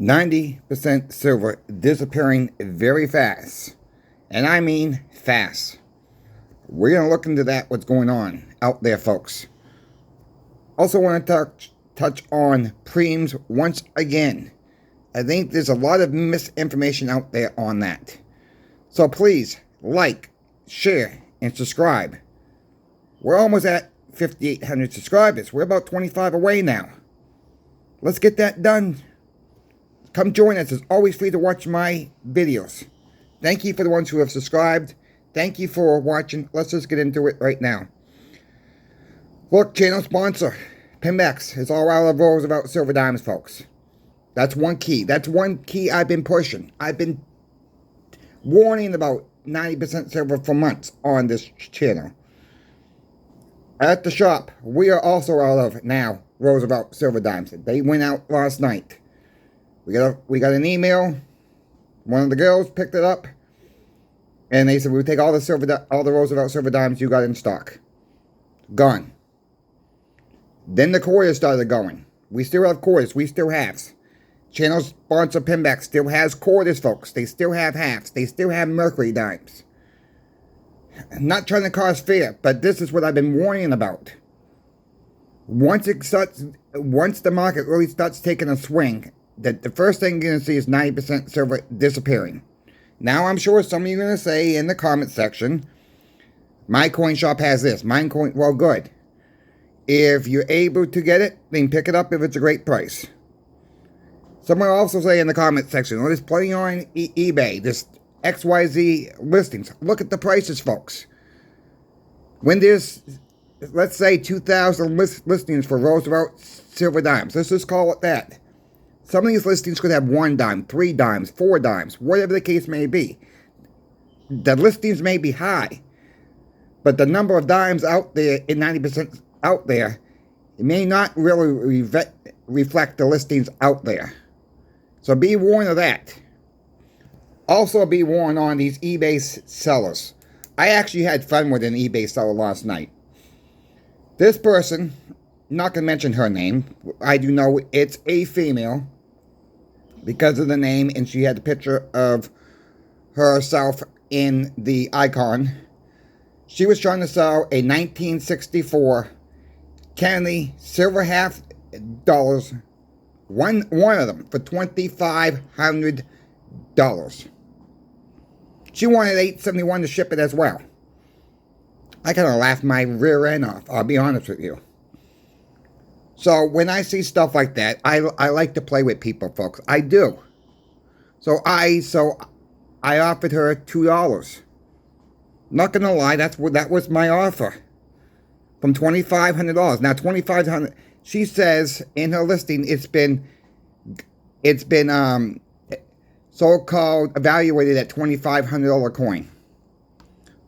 90% silver disappearing very fast. And I mean fast. We're going to look into that, what's going on out there, folks. Also want to touch on preems once again. I think there's a lot of misinformation out there on that. So please, like, share, and subscribe. We're almost at 5,800 subscribers. We're about 25 away now. Let's get that done. Come join us. It's always free to watch my videos. Thank you for the ones who have subscribed. Thank you for watching. Let's just get into it right now. Look, channel sponsor, Pimbex, is all out of Roosevelt Silver Diamonds, folks. That's one key. That's one key I've been pushing. I've been warning about 90% silver for months on this channel. At the shop, we are also out of now Roosevelt Silver Diamonds. They went out last night. We got an email. One of the girls picked it up, and they said we would take all the Roosevelt Silver Diamonds you got in stock. Gone. Then the quarters started going. We still have quarters. We still have. Channel sponsor Pimbex still has quarters, folks. They still have halves. They still have mercury dimes. I'm not trying to cause fear, but this is what I've been warning about. Once the market really starts taking a swing, that the first thing you're going to see is 90% silver disappearing. Now, I'm sure some of you are going to say in the comment section, my coin shop has this. Mine coin, well, good. If you're able to get it, then pick it up if it's a great price. Someone also say in the comment section, there's plenty on eBay, this XYZ listings. Look at the prices, folks. When there's, let's say, 2,000 listings for Roosevelt Silver Dimes, let's just call it that. Some of these listings could have 1 dime, 3 dimes, 4 dimes, whatever the case may be. The listings may be high, but the number of dimes out there, in 90% out there, it may not really reflect the listings out there. So be warned of that. Also be warned on these eBay sellers. I actually had fun with an eBay seller last night. This person, not going to mention her name, I do know it's a female because of the name, and she had a picture of herself in the icon. She was trying to sell a 1964 Kennedy silver half dollars, one of them, for $2,500. She wanted $871 to ship it as well. I kind of laughed my rear end off, I'll be honest with you. So when I see stuff like that, I like to play with people, folks. I do. So I offered her $2. Not gonna lie, that was my offer. From $2,500. Now $2,500. She says in her listing it's been so-called evaluated at $2,500 coin.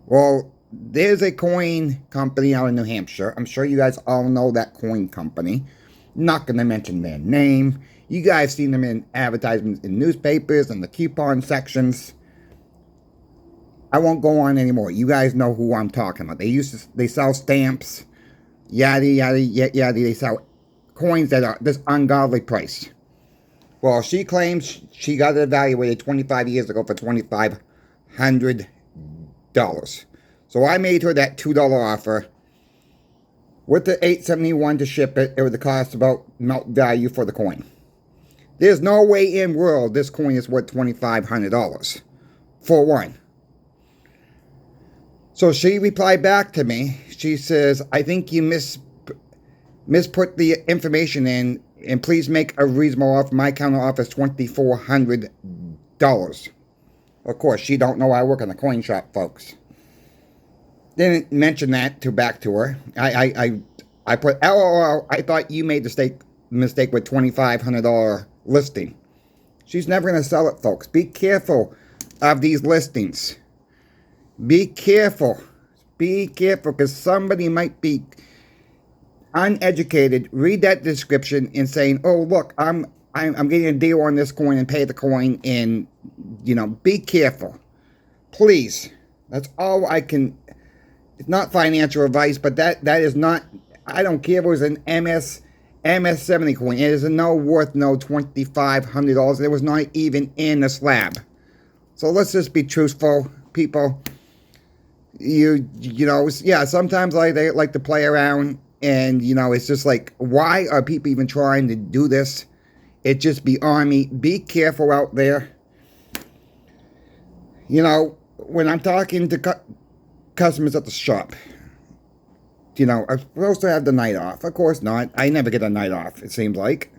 Well, there's a coin company out in New Hampshire. I'm sure you guys all know that coin company. Not going to mention their name. You guys seen them in advertisements in newspapers and the coupon sections. I won't go on anymore. You guys know who I'm talking about. They sell stamps, yada yada yada. They sell coins that are this ungodly price. Well, she claims she got it evaluated 25 years ago for $2,500. So I made her that $2 offer. With the $871 to ship it, it would cost about melt value for the coin. There's no way in world this coin is worth $2,500. For one. So she replied back to me. She says, I think you misput the information in, and please make a reasonable offer. My counter offer is $2,400. Of course, she don't know I work in the coin shop, folks. Didn't mention that back to her. I put LOL. I thought you made the mistake with $2,500 listing. She's never going to sell it, folks. Be careful of these listings. Be careful. Be careful, because somebody might be uneducated, read that description and saying, "Oh, look, I'm getting a deal on this coin and pay the coin," and be careful, please. That's all I can. It's not financial advice, but that is not. I don't care if it was an MS MS70 coin. It is no worth no $2,500. It was not even in the slab. So let's just be truthful, people. You know, yeah, sometimes they like to play around, and you know, it's just like, why are people even trying to do this? It just beyond me. Be careful out there. You know, when I'm talking to customers at the shop, you know, I'm supposed to have the night off. Of course not. I never get a night off, it seems like.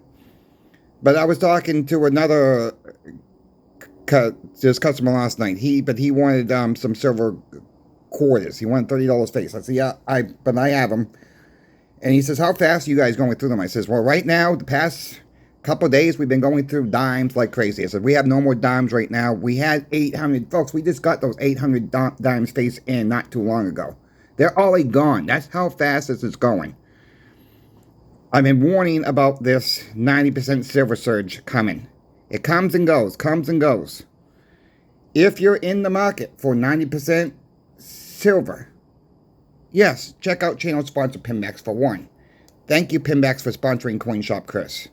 But I was talking to another this customer last night. He wanted some silver quarters. He wanted $30 face. I said, yeah, I have them. And he says, how fast are you guys going through them? I says, well, right now, the past couple of days, we've been going through dimes like crazy. I said, we have no more dimes right now. We had 800. Folks, we just got those 800 dimes face in not too long ago. They're already gone. That's how fast this is going. I've been warning about this 90% silver surge coming. It comes and goes, comes and goes. If you're in the market for 90% silver, yes, check out channel sponsor Pinbax for one. Thank you, Pinbax, for sponsoring CoinShop Chris.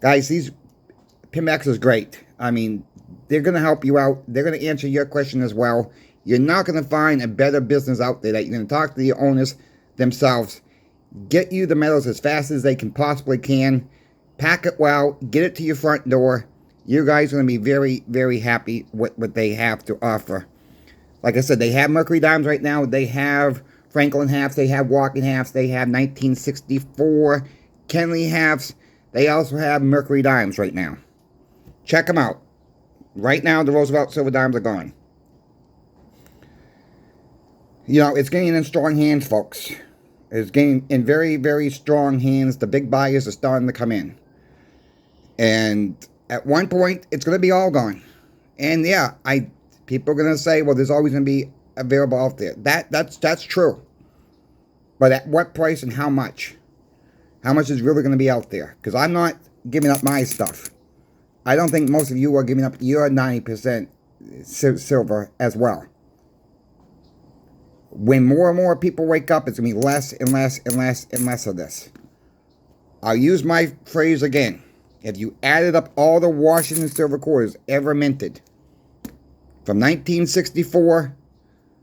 Guys, Pinbax is great. I mean, they're going to help you out. They're going to answer your question as well. You're not going to find a better business out there that you're going to talk to the owners themselves. Get you the metals as fast as they can possibly can. Pack it well. Get it to your front door. You guys are going to be very, very happy with what they have to offer. Like I said, they have Mercury dimes right now. They have Franklin halves. They have Walking halves. They have 1964 Kenley halves. They also have Mercury dimes right now. Check them out. Right now, the Roosevelt silver dimes are gone. You know, it's getting in strong hands, folks. It's getting in very, very strong hands. The big buyers are starting to come in. And at one point, it's going to be all gone. And yeah, people are going to say, well, there's always going to be available out there. That's true. But at what price and how much? How much is really going to be out there? Because I'm not giving up my stuff. I don't think most of you are giving up your 90% silver as well. When more and more people wake up, it's going to be less and less and less and less of this. I'll use my phrase again. If you added up all the Washington silver quarters ever minted, from 1964,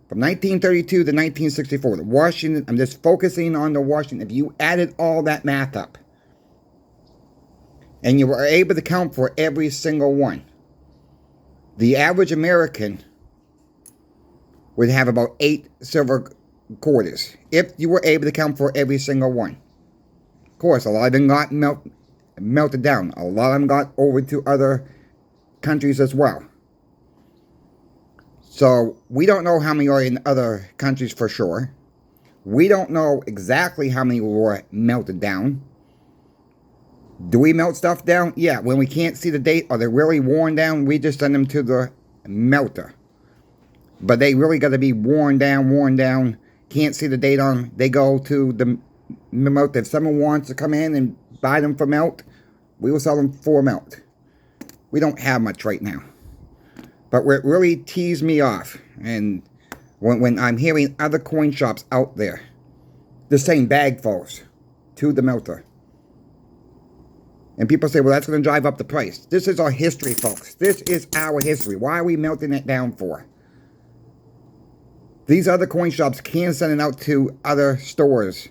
from 1932 to 1964, the Washington, I'm just focusing on the Washington. If you added all that math up, and you were able to count for every single one, the average American would have about 8 silver quarters, if you were able to count for every single one. Of course, a lot of them got melted down. A lot of them got over to other countries as well. So, we don't know how many are in other countries for sure. We don't know exactly how many were melted down. Do we melt stuff down? Yeah, when we can't see the date, are they really worn down? We just send them to the melter. But they really got to be worn down, can't see the date on them. They go to the melter. If someone wants to come in and buy them for melt, we will sell them for melt. We don't have much right now. But what really teased me off, and when I'm hearing other coin shops out there, the same bag falls to the melter. And people say, well, that's going to drive up the price. This is our history, folks. This is our history. Why are we melting it down for? These other coin shops can send it out to other stores.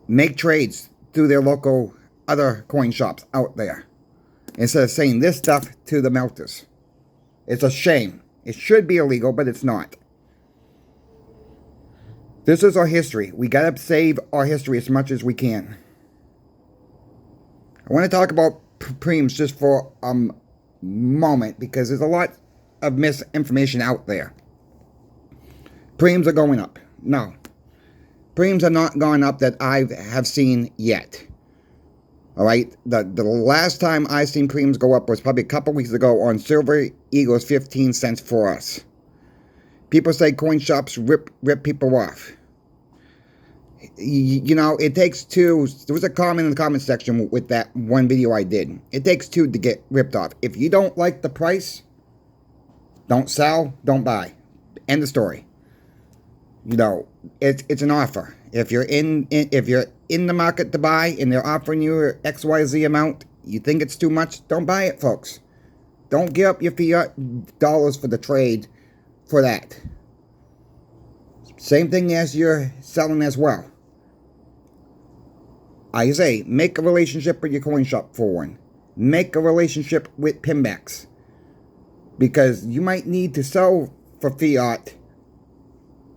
Make trades through their local other coin shops out there. Instead of saying this stuff to the melters. It's a shame. It should be illegal, but it's not. This is our history. We got to save our history as much as we can. I want to talk about preems just for a moment, because there's a lot of misinformation out there. Preems are going up. No. Preems are not going up that I have seen yet. Alright? The last time I seen preems go up was probably a couple weeks ago on Silver Eagles 15 cents for us. People say coin shops rip people off. You know, it takes two. There was a comment in the comment section with that one video I did. It takes two to get ripped off. If you don't like the price, don't sell, don't buy. End of story. You know, it's an offer. If you're in the market to buy and they're offering you XYZ amount, you think it's too much, don't buy it, folks. Don't give up your fiat dollars for the trade for that. Same thing as you're selling as well. I say, make a relationship with your coin shop for one. Make a relationship with Pinbacks. Because you might need to sell for fiat.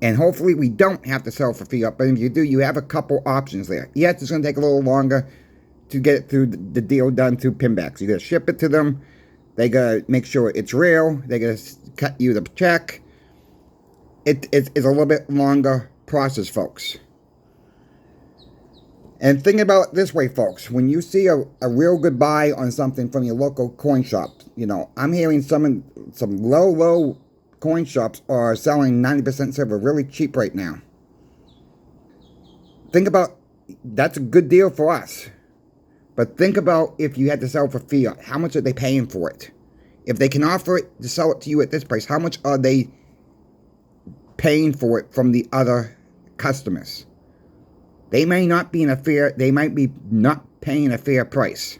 And hopefully we don't have to sell for fiat. But if you do, you have a couple options there. Yes, it's going to take a little longer to get it through the deal done through Pinbacks. You got to ship it to them. They got to make sure it's real. They got to cut you the check. It's a little bit longer process, folks. And think about it this way, folks. When you see a real good buy on something from your local coin shop, you know, I'm hearing some low coin shops are selling 90% silver really cheap right now. Think about, that's a good deal for us. But think about if you had to sell for fiat. How much are they paying for it? If they can offer it to sell it to you at this price, how much are they paying for it from the other customers? They may not be they might be not paying a fair price.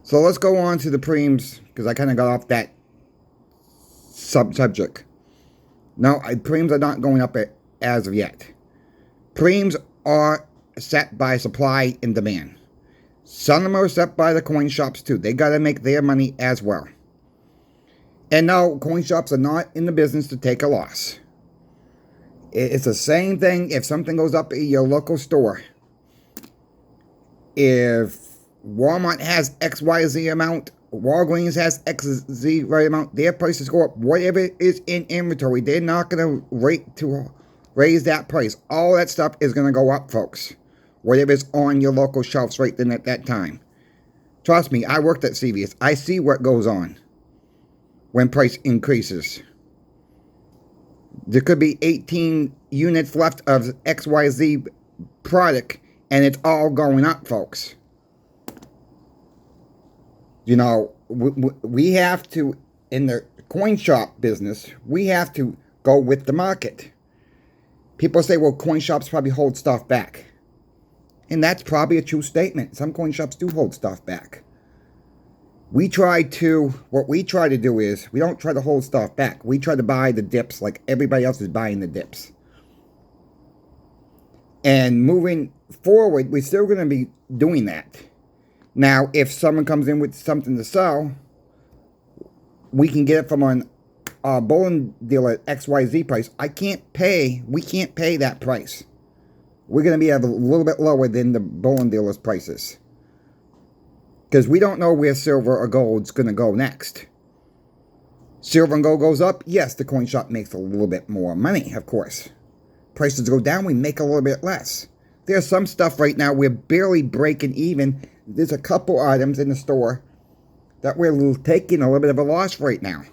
So let's go on to the preems, because I kind of got off that subject. No, preems are not going up as of yet. Preems are set by supply and demand. Some of them are set by the coin shops too. They got to make their money as well. And no, coin shops are not in the business to take a loss. It's the same thing if something goes up at your local store. If Walmart has XYZ amount, Walgreens has XZ amount, their prices go up. Whatever is in inventory, they're not going to raise that price. All that stuff is going to go up, folks. Whatever's on your local shelves right then at that time. Trust me, I worked at CVS. I see what goes on when price increases. There could be 18 units left of XYZ product, and it's all going up, folks. You know, we have to, in the coin shop business, we have to go with the market. People say, well, coin shops probably hold stuff back. And that's probably a true statement. Some coin shops do hold stuff back. What we try to do is, we don't try to hold stuff back. We try to buy the dips like everybody else is buying the dips. And moving forward, we're still going to be doing that. Now, if someone comes in with something to sell, we can get it from a bullion dealer at XYZ price. We can't pay that price. We're going to be a little bit lower than the bullion dealer's prices. Because we don't know where silver or gold's going to go next. Silver and gold goes up, yes, the coin shop makes a little bit more money, of course. Prices go down, we make a little bit less. There's some stuff right now we're barely breaking even. There's a couple items in the store that we're taking a little bit of a loss right now.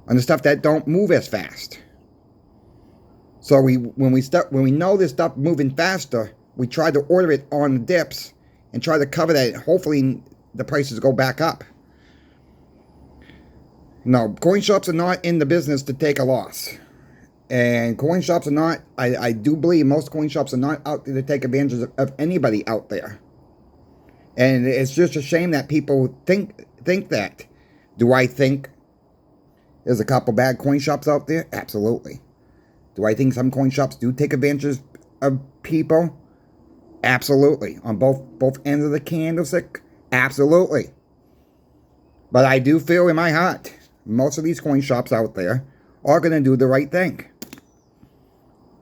On the stuff that don't move as fast. So when we know this stuff moving faster, we try to order it on the dips and try to cover that. Hopefully the prices go back up. No, coin shops are not in the business to take a loss. And coin shops are not, I do believe most coin shops are not out there to take advantage of anybody out there. And it's just a shame that people think that. Do I think there's a couple bad coin shops out there? Absolutely. Do I think some coin shops do take advantage of people? Absolutely. On both ends of the candlestick? Absolutely. But I do feel in my heart, most of these coin shops out there are going to do the right thing.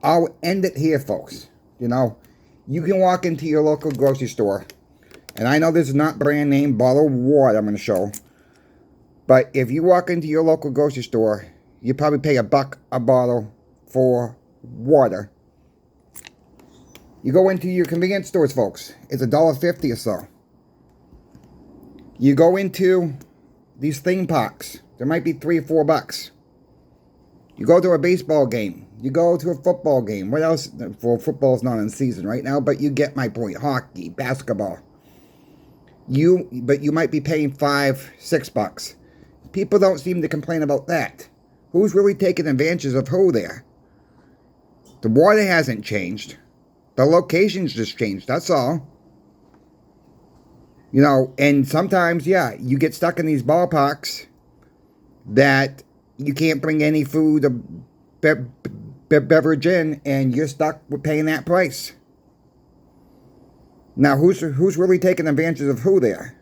I'll end it here, folks. You know, you can walk into your local grocery store, and I know this is not brand name bottled water I'm going to show, but if you walk into your local grocery store, you probably pay $1 a bottle for water. You go into your convenience stores, folks, it's $1.50 or so. You go into these theme parks, there might be $3 or $4. You go to a baseball game. You go to a football game. What else? Well, football's not in season right now, but you get my point. Hockey, basketball. But you might be paying $5, $6. People don't seem to complain about that. Who's really taking advantage of who there? The water hasn't changed. The locations just changed, that's all. You know, and sometimes, yeah, you get stuck in these ballparks that you can't bring any food or beverage in, and you're stuck with paying that price. Now, who's really taking advantage of who there?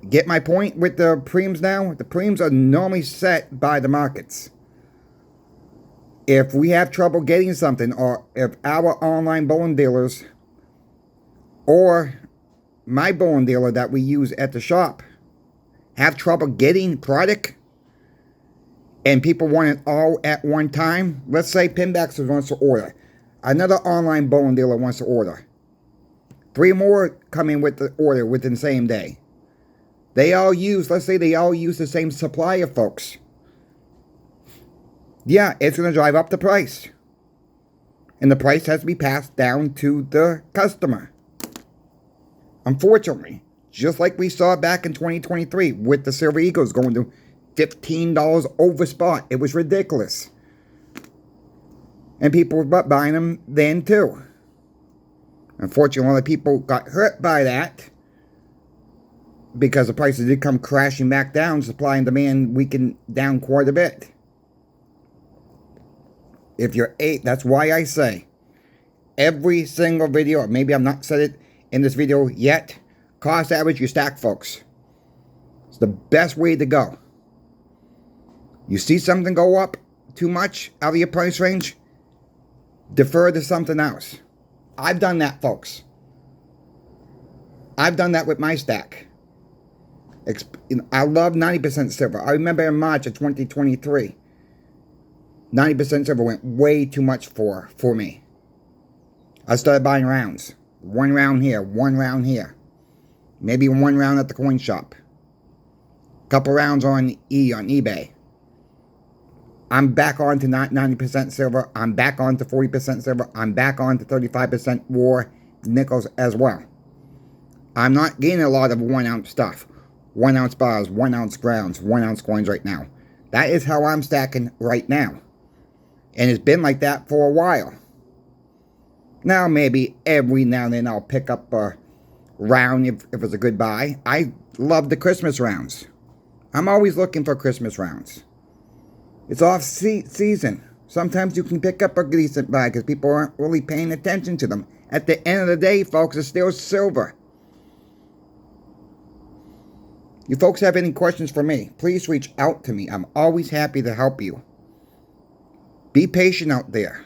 Get my point with the premiums now? The premiums are normally set by the markets. If we have trouble getting something, or if our online bowling dealers or my bowling dealer that we use at the shop have trouble getting product and people want it all at one time, let's say Pinbacks wants to order, another online bowling dealer wants to order, 3 more come in with the order within the same day. They all use, let's say they all use the same supplier, folks. Yeah, it's going to drive up the price. And the price has to be passed down to the customer. Unfortunately, just like we saw back in 2023 with the Silver Eagles going to $15 over spot. It was ridiculous. And people were buying them then too. Unfortunately, a lot of people got hurt by that because the prices did come crashing back down. Supply and demand weakened down quite a bit. If you're 8, that's why I say every single video, or maybe I've not said it in this video yet, cost average your stack, folks. It's the best way to go. You see something go up too much out of your price range, defer to something else. I've done that, folks. I've done that with my stack. I love 90% silver. I remember in March of 2023, 90% silver went way too much for me. I started buying rounds. 1 round here, 1 round here. Maybe 1 round at the coin shop. Couple rounds on eBay. I'm back on to 90% silver. I'm back on to 40% silver. I'm back on to 35% war nickels as well. I'm not getting a lot of 1 ounce stuff. 1 ounce bars, 1 ounce grounds, 1 ounce coins right now. That is how I'm stacking right now. And it's been like that for a while. Now, maybe every now and then I'll pick up a round if it's a good buy. I love the Christmas rounds. I'm always looking for Christmas rounds. It's off season. Sometimes you can pick up a decent buy because people aren't really paying attention to them. At the end of the day, folks, it's still silver. You folks have any questions for me, please reach out to me. I'm always happy to help you. Be patient out there.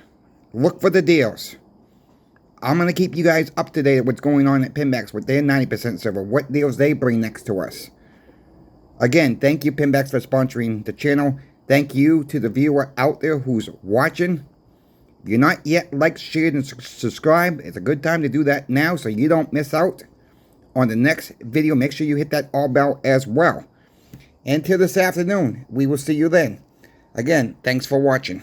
Look for the deals. I'm going to keep you guys up to date with what's going on at Pinbacks with their 90% silver, what deals they bring next to us. Again, thank you, Pinbacks, for sponsoring the channel. Thank you to the viewer out there who's watching. If you're not yet liked, shared, and subscribed, it's a good time to do that now so you don't miss out on the next video. Make sure you hit that all bell as well. Until this afternoon, we will see you then. Again, thanks for watching.